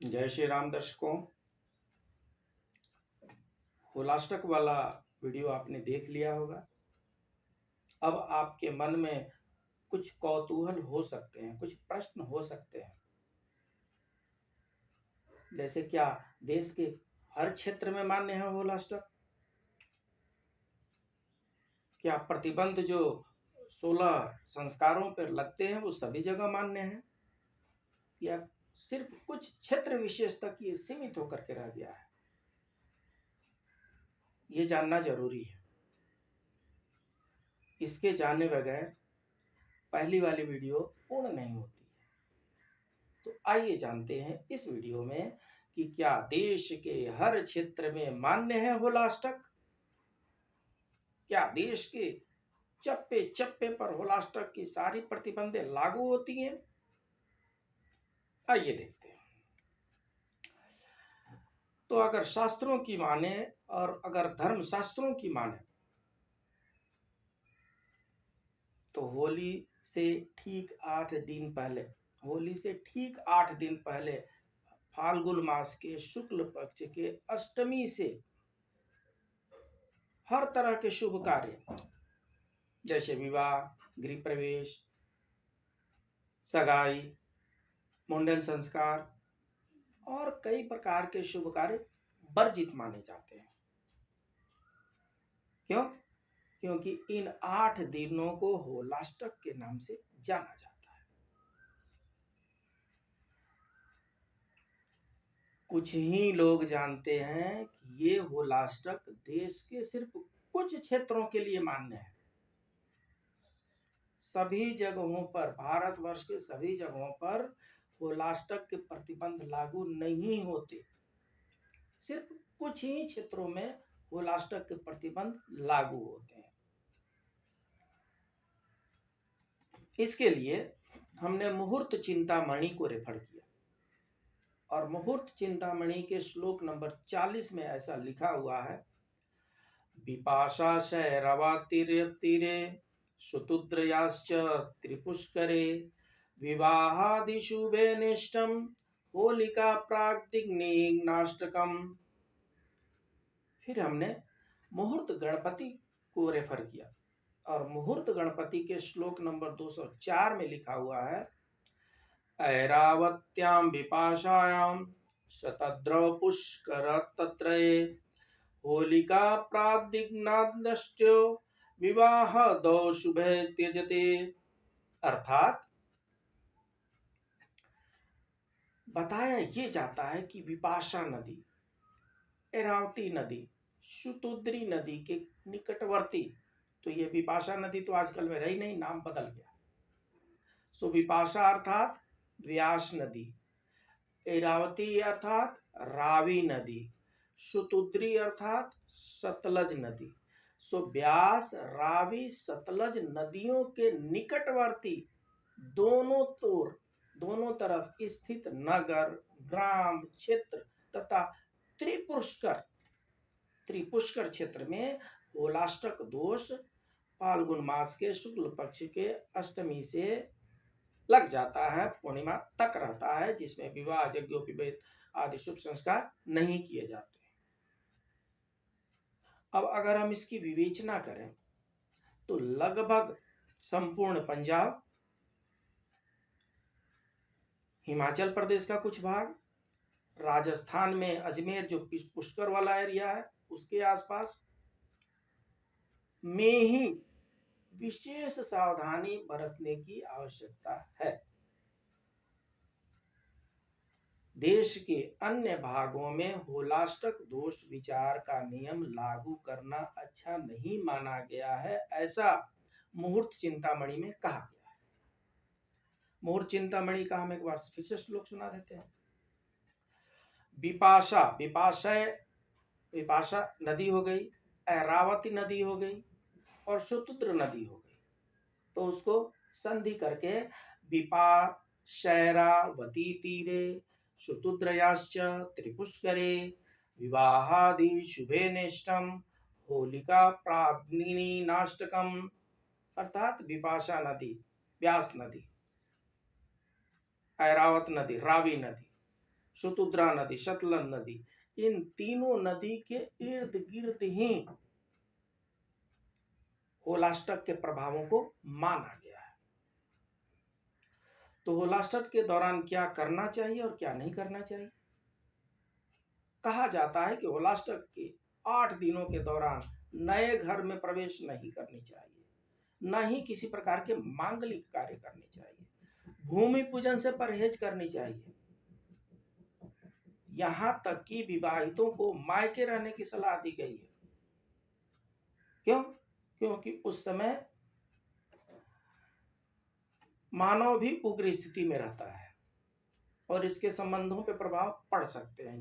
जय श्री राम दर्शकों। होलाष्टक वाला वीडियो आपने देख लिया होगा। अब आपके मन में कुछ कौतूहल हो सकते हैं, कुछ प्रश्न हो सकते हैं। जैसे क्या देश के हर क्षेत्र में मान्य है होलाष्टक? क्या प्रतिबंध जो 16 संस्कारों पर लगते हैं वो सभी जगह मान्य है, या सिर्फ कुछ क्षेत्र विशेष तक ये सीमित होकर के रह गया है? ये जानना जरूरी है। इसके जाने बगैर पहली वाली वीडियो पूर्ण नहीं होती है। तो आइए जानते हैं इस वीडियो में कि क्या देश के हर क्षेत्र में मान्य है होलाष्टक? क्या देश के चप्पे चप्पे पर होलाष्टक की सारी प्रतिबंधें लागू होती हैं? आइए देखते हैं। तो अगर शास्त्रों की माने और अगर धर्म शास्त्रों की माने तो होली से ठीक 8 दिन पहले फाल्गुन मास के शुक्ल पक्ष के अष्टमी से हर तरह के शुभ कार्य जैसे विवाह, गृह प्रवेश, सगाई, मुंडन संस्कार और कई प्रकार के शुभ कार्य वर्जित माने जाते हैं। क्यों? क्योंकि इन 8 दिनों को होलाष्टक के नाम से जाना जाता है। कुछ ही लोग जानते हैं कि ये होलाष्टक देश के सिर्फ कुछ क्षेत्रों के लिए मान्य है। सभी जगहों पर, भारतवर्ष के सभी जगहों पर होलाष्टक के प्रतिबंध लागू नहीं होते। सिर्फ कुछ ही क्षेत्रों में होलाष्टक के प्रतिबंध लागू होते हैं। इसके लिए हमने मुहूर्त चिंतामणि को रेफर किया और मुहूर्त चिंतामणि के श्लोक नंबर 40 में ऐसा लिखा हुआ है, विपाशा शैरवातिरे सुतुद्रयाश्च त्रिपुष्करे विवाहादिशुभे निष्ठम होलिका प्राग्दिग्नाष्टकम। फिर हमने मुहूर्त गणपति को रेफर किया और मुहूर्त गणपति के श्लोक नंबर 204 में लिखा हुआ है, ऐरावत्यां विपाशायां शतद्रव पुष्कर तत्रये होलिका प्राग्दिग्नाष्टो विवाह दो शुभे त्यजते। अर्थात बताया ये जाता है कि विपाशा नदी, ऐरावती नदी, शतद्री नदी के निकटवर्ती, तो ये विपाशा नदी तो आजकल में रही नहीं, नाम बदल गया। सो विपाशा अर्थात व्यास नदी, ऐरावती अर्थात रावी नदी, शतद्री अर्थात सतलज नदी। सो व्यास, रावी, सतलज नदियों के निकटवर्ती दोनों तरफ स्थित नगर, ग्राम, क्षेत्र तथा त्रिपुष्कर क्षेत्र में होलाष्टक दोष फाल्गुन मास के शुक्ल पक्ष के अष्टमी से लग जाता है, पूर्णिमा तक रहता है, जिसमें विवाह, यज्ञोपवीत आदि शुभ संस्कार नहीं किए जाते। अब अगर हम इसकी विवेचना करें तो लगभग संपूर्ण पंजाब, हिमाचल प्रदेश का कुछ भाग, राजस्थान में अजमेर जो पुष्कर वाला एरिया है उसके आसपास में ही विशेष सावधानी बरतने की आवश्यकता है। देश के अन्य भागों में होलाष्टक दोष विचार का नियम लागू करना अच्छा नहीं माना गया है, ऐसा मुहूर्त चिंतामणि में कहा गया है। मुहूर्त चिंतामणि का हम एक बार फिर से श्लोक सुना देते हैं। विपाशा नदी हो गई, ऐरावती नदी हो गई और शतद्र नदी हो गई, तो उसको संधि करके विपाशैरावती तीरे शतद्रयाश्च त्रिपुष्करे विवाहादि शुभे निष्ठम होलिका प्राग्दिग्नाष्टकम। अर्थात विपाशा नदी, व्यास नदी, ऐरावत नदी, रावी नदी, शतुद्रा नदी, सतलज नदी, इन तीनों नदी के इर्द गिर्द ही होलाष्टक के प्रभावों को माना गया है। तो होलाष्टक के दौरान क्या करना चाहिए और क्या नहीं करना चाहिए? कहा जाता है कि होलाष्टक के 8 दिनों के दौरान नए घर में प्रवेश नहीं करनी चाहिए, न ही किसी प्रकार के मांगलिक कार्य करने चाहिए, भूमि पूजन से परहेज करनी चाहिए, यहां तक कि विवाहितों को मायके रहने की सलाह दी गई है। क्यों? क्योंकि उस समय मानव भी उग्र स्थिति में रहता है और इसके संबंधों पे प्रभाव पड़ सकते हैं।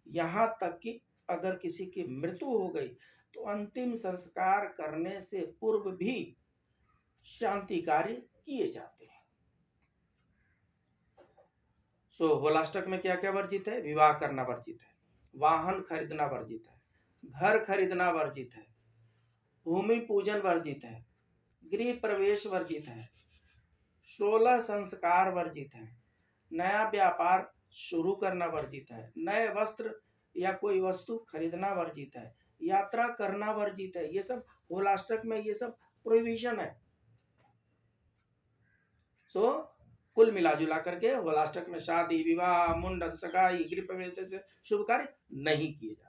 यहां तक कि अगर किसी की मृत्यु हो गई तो अंतिम संस्कार करने से पूर्व भी शांति कार्य किए जाते हैं। सो होलाष्टक में क्या क्या वर्जित है? विवाह करना वर्जित है, वाहन खरीदना वर्जित है, घर खरीदना वर्जित है, भूमि पूजन वर्जित है, गृह प्रवेश वर्जित है, 16 संस्कार वर्जित है, नया व्यापार शुरू करना वर्जित है, नए वस्त्र या कोई वस्तु खरीदना वर्जित है, यात्रा करना वर्जित है। ये सब होलाष्टक में ये सब प्रोहिबिशन है। सो कुल मिला जुला करके होलाष्टक में शादी, विवाह, मुंडन, सगाई, गृह प्रवेश जैसे शुभ कार्य नहीं किए जाते।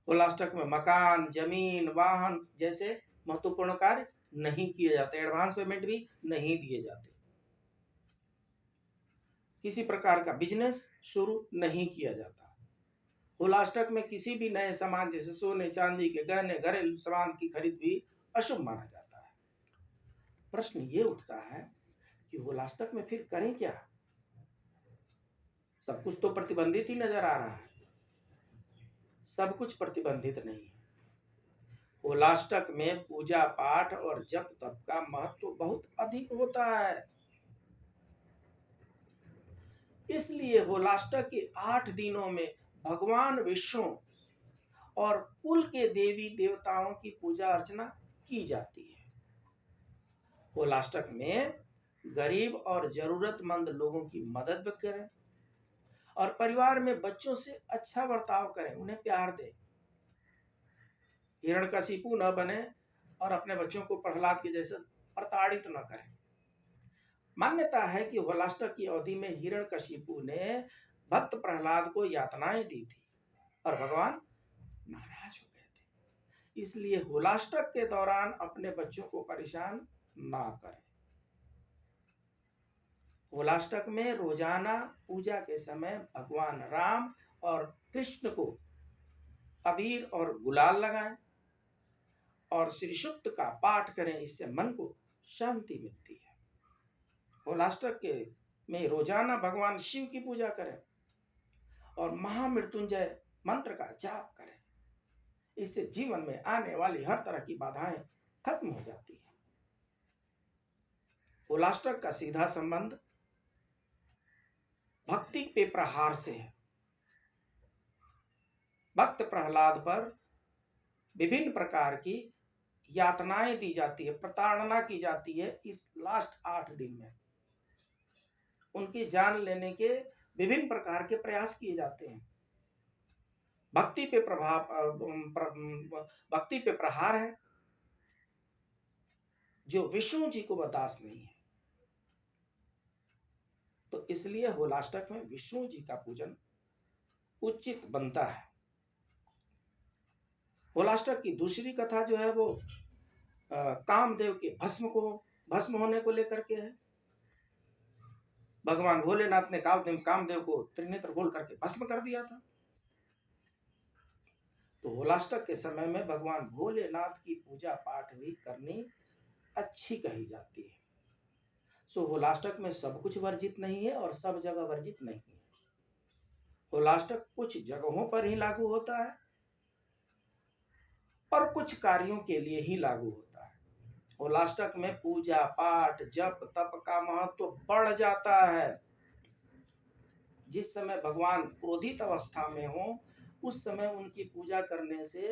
होलाष्टक में मकान, जमीन, वाहन जैसे महत्वपूर्ण कार्य नहीं किए जाते, एडवांस पेमेंट भी नहीं दिए जाते, किसी प्रकार का बिजनेस शुरू नहीं किया जाता। होलाष्टक में किसी भी नए सामान जैसे सोने चांदी के गहने, घरेलू सामान की खरीद भी अशुभ माना जाता है। प्रश्न ये उठता है कि होलाष्टक में फिर करें क्या? सब कुछ तो प्रतिबंधित ही नजर आ रहा है। सब कुछ प्रतिबंधित नहीं है। होलाष्टक में पूजा पाठ और जप तप का महत्व बहुत अधिक होता है। इसलिए होलाष्टक के 8 दिनों में भगवान विष्णु और कुल के देवी देवताओं की पूजा अर्चना की जाती है। होलाष्टक में गरीब और जरूरतमंद लोगों की मदद करें और परिवार में बच्चों से अच्छा बर्ताव करें, उन्हें प्यार दें, हिरण्यकशिपु न बने और अपने बच्चों को प्रहलाद के जैसे प्रताड़ित न करें। मान्यता है कि होलाष्टक की अवधि में हिरण्यकशिपु ने भक्त प्रहलाद को यातनाएं दी थी और भगवान नाराज हो गए थे। इसलिए होलाष्टक के दौरान अपने बच्चों को परेशान ना करें। होलाष्टक में रोजाना पूजा के समय भगवान राम और कृष्ण को अबीर और गुलाल लगाएं और श्री सूक्त का पाठ करें, इससे मन को शांति मिलती है। होलाष्टक के में रोजाना भगवान शिव की पूजा करें और महामृत्युंजय मंत्र का जाप करें, इससे जीवन में आने वाली हर तरह की बाधाएं खत्म हो जाती है। होलाष्टक का सीधा संबंध भक्ति पे प्रहार से है। भक्त प्रहलाद पर विभिन्न प्रकार की यातनाएं दी जाती है, प्रताड़ना की जाती है। इस लास्ट 8 दिन में उनकी जान लेने के विभिन्न प्रकार के प्रयास किए जाते हैं। भक्ति पे प्रहार है जो विष्णु जी को बर्दाश्त नहीं है। तो इसलिए होलाष्टक में विष्णु जी का पूजन उचित बनता है। होलाष्टक की दूसरी कथा जो है वो कामदेव के भस्म होने को लेकर के है। भगवान भोलेनाथ ने कामदेव को त्रिनेत्र खोल करके भस्म कर दिया था। तो होलाष्टक के समय में भगवान भोलेनाथ की पूजा पाठ भी करनी अच्छी कही जाती है। सो होलाष्टक में सब कुछ वर्जित नहीं है और सब जगह वर्जित नहीं है। होलाष्टक कुछ जगहों पर ही लागू होता है और कुछ कार्यों के लिए ही लागू होता है। होलाष्टक में पूजा पाठ जप तप का महत्व बढ़ जाता है। जिस समय भगवान क्रोधित अवस्था में हो उस समय उनकी पूजा करने से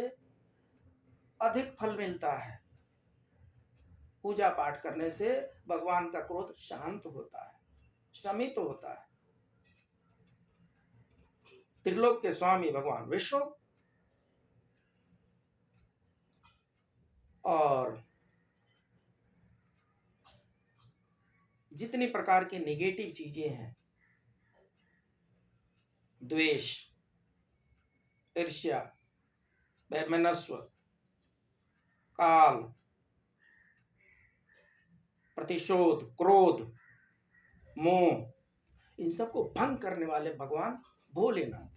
अधिक फल मिलता है। पूजा पाठ करने से भगवान का क्रोध शांत होता है, शमित होता है। त्रिलोक के स्वामी भगवान विष्णु और जितनी प्रकार की नेगेटिव चीजें हैं, द्वेष, ईर्ष्या, वैमनस्व, काल, प्रतिशोध, क्रोध, मोह, इन सबको भंग करने वाले भगवान भोलेनाथ।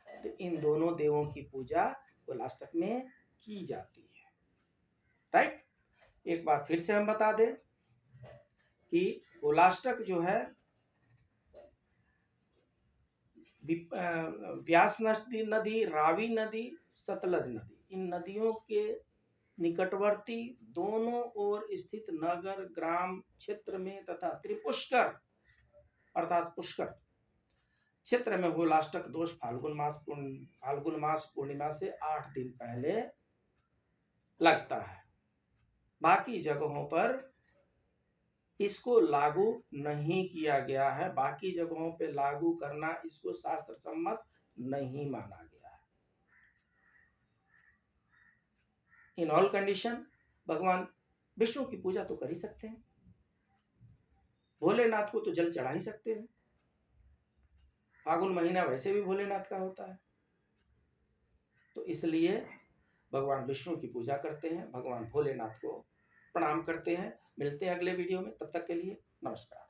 तो इन दोनों देवों की पूजा होलाष्टक में की जाती है। राइट, एक बार फिर से हम बता दें कि होलाष्टक जो है व्यास नदी, रावी नदी, सतलज नदी, इन नदियों के निकटवर्ती दोनों ओर स्थित नगर, ग्राम, क्षेत्र में तथा त्रिपुष्कर अर्थात पुष्कर क्षेत्र में होलाष्टक दोष फाल्गुन मास पूर्णिमा से 8 दिन पहले लगता है। बाकी जगहों पर इसको लागू नहीं किया गया है, बाकी जगहों पे लागू करना इसको शास्त्र सम्मत नहीं माना गया है। इन ऑल कंडीशन भगवान विष्णु की पूजा तो कर ही सकते हैं, भोलेनाथ को तो जल चढ़ा ही सकते हैं। फागुन महीना वैसे भी भोलेनाथ का होता है, तो इसलिए भगवान विष्णु की पूजा करते हैं, भगवान भोलेनाथ को प्रणाम करते हैं। मिलते हैं अगले वीडियो में, तब तक के लिए नमस्कार।